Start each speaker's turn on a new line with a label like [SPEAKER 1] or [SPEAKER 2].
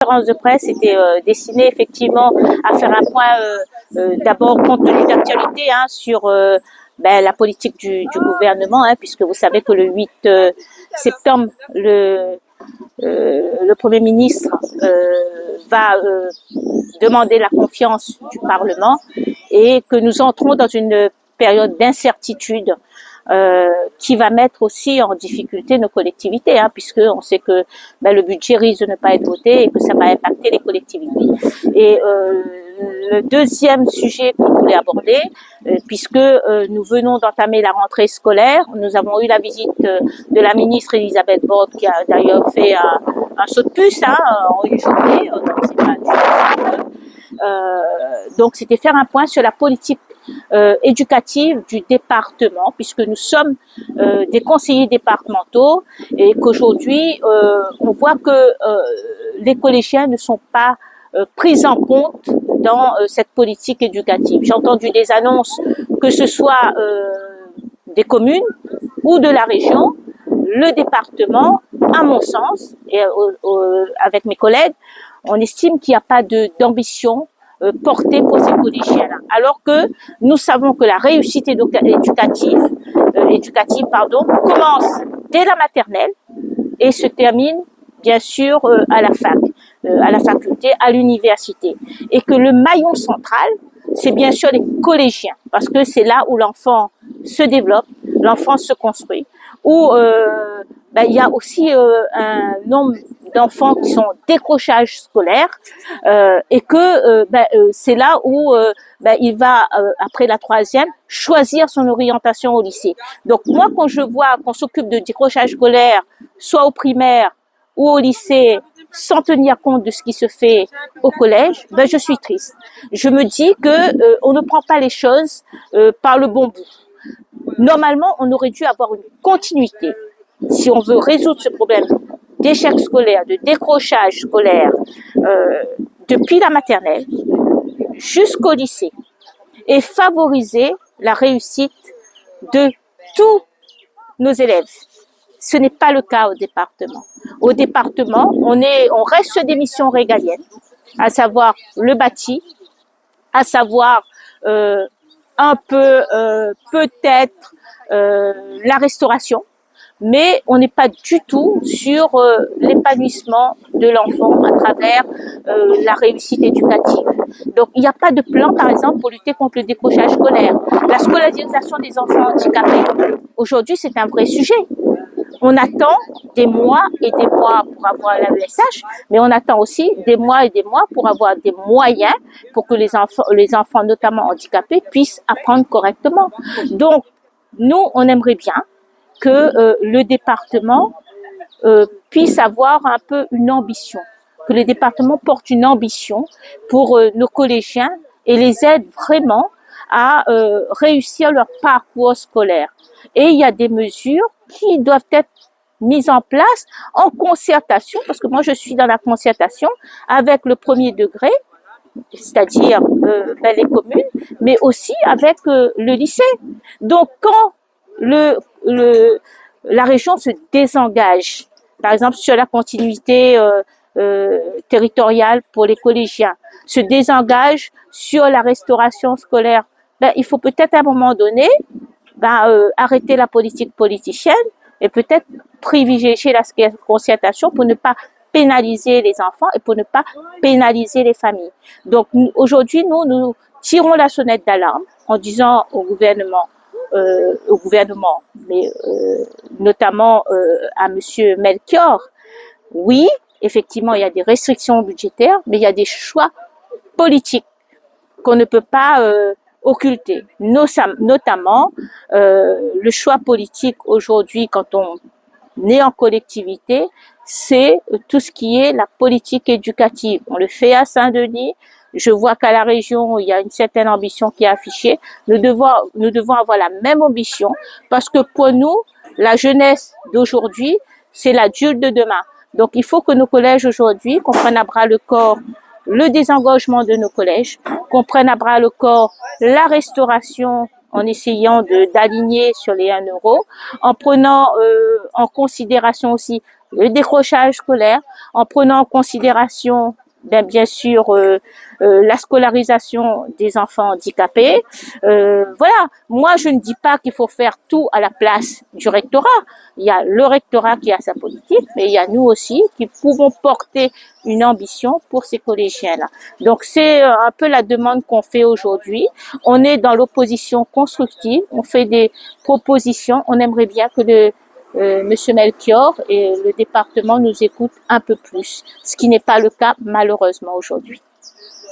[SPEAKER 1] conférence de presse était destinée effectivement à faire un point d'abord compte tenu d'actualité sur la politique du gouvernement, puisque vous savez que le 8 septembre, le Premier ministre va demander la confiance du Parlement et que nous entrons dans une période d'incertitude qui va mettre aussi en difficulté nos collectivités, puisque on sait que le budget risque de ne pas être voté et que ça va impacter les collectivités. Et le deuxième sujet qu'on voulait aborder, puisque nous venons d'entamer la rentrée scolaire, nous avons eu la visite de la ministre Elisabeth Borne, qui a d'ailleurs fait un saut de puce en une journée, donc c'est pas donc c'était faire un point sur la politique éducative du département, puisque nous sommes des conseillers départementaux et qu'aujourd'hui on voit que les collégiens ne sont pas pris en compte dans cette politique éducative. J'ai entendu des annonces, que ce soit des communes ou de la région. Le département, à mon sens, et avec mes collègues, on estime qu'il n'y a pas d'ambition portée pour ces collégiens-là. Alors que nous savons que la réussite éducative commence dès la maternelle et se termine bien sûr à la fac, à la faculté, à l'université. Et que le maillon central, c'est bien sûr les collégiens, parce que c'est là où l'enfant se développe, l'enfant se construit, où il y a aussi un nombre d'enfants qui sont en décrochage scolaire et que c'est là où il va, après la troisième, choisir son orientation au lycée. Donc moi, quand je vois qu'on s'occupe de décrochage scolaire, soit au primaire ou au lycée, sans tenir compte de ce qui se fait au collège, je suis triste. Je me dis que on ne prend pas les choses par le bon bout. Normalement, on aurait dû avoir une continuité. Si on veut résoudre ce problème d'échec scolaire, de décrochage scolaire, depuis la maternelle jusqu'au lycée, et favoriser la réussite de tous nos élèves. Ce n'est pas le cas au département. Au département, on reste sur des missions régaliennes, à savoir le bâti, à savoir un peu peut-être la restauration, mais on n'est pas du tout sur l'épanouissement de l'enfant à travers la réussite éducative. Donc il n'y a pas de plan, par exemple, pour lutter contre le décrochage scolaire. La scolarisation des enfants handicapés, aujourd'hui, c'est un vrai sujet. On attend des mois et des mois pour avoir l'AESH, mais on attend aussi des mois et des mois pour avoir des moyens pour que les enfants notamment handicapés, puissent apprendre correctement. Donc, nous, on aimerait bien que le département puisse avoir un peu une ambition, que le département porte une ambition pour nos collégiens et les aide vraiment à réussir leur parcours scolaire. Et il y a des mesures qui doivent être mises en place en concertation, parce que moi je suis dans la concertation avec le premier degré, c'est-à-dire les communes, mais aussi avec le lycée. Donc quand la région se désengage, par exemple sur la continuité territoriale pour les collégiens, se désengage sur la restauration scolaire, il faut peut-être à un moment donné arrêter la politique politicienne et peut-être privilégier la concertation pour ne pas pénaliser les enfants et pour ne pas pénaliser les familles. Donc aujourd'hui, nous tirons la sonnette d'alarme en disant au gouvernement, mais notamment à Monsieur Melchior, oui, effectivement, il y a des restrictions budgétaires, mais il y a des choix politiques qu'on ne peut pas occulter. Notamment, le choix politique aujourd'hui, quand on est en collectivité, c'est tout ce qui est la politique éducative. On le fait à Saint-Denis. Je vois qu'à la région, il y a une certaine ambition qui est affichée. Nous devons avoir la même ambition parce que pour nous, la jeunesse d'aujourd'hui, c'est l'adulte de demain. Donc, il faut que nos collèges aujourd'hui comprennent à bras le corps le désengagement de nos collèges, qu'on prenne à bras le corps la restauration en essayant d'aligner sur les 1 euro, en prenant en considération aussi le décrochage scolaire, en prenant en considération bien sûr la scolarisation des enfants handicapés. Voilà, moi je ne dis pas qu'il faut faire tout à la place du rectorat. Il y a le rectorat qui a sa politique, mais il y a nous aussi qui pouvons porter une ambition pour ces collégiens-là. Donc c'est un peu la demande qu'on fait aujourd'hui. On est dans l'opposition constructive, on fait des propositions, on aimerait bien que Monsieur Melchior et le département nous écoutent un peu plus, ce qui n'est pas le cas malheureusement aujourd'hui.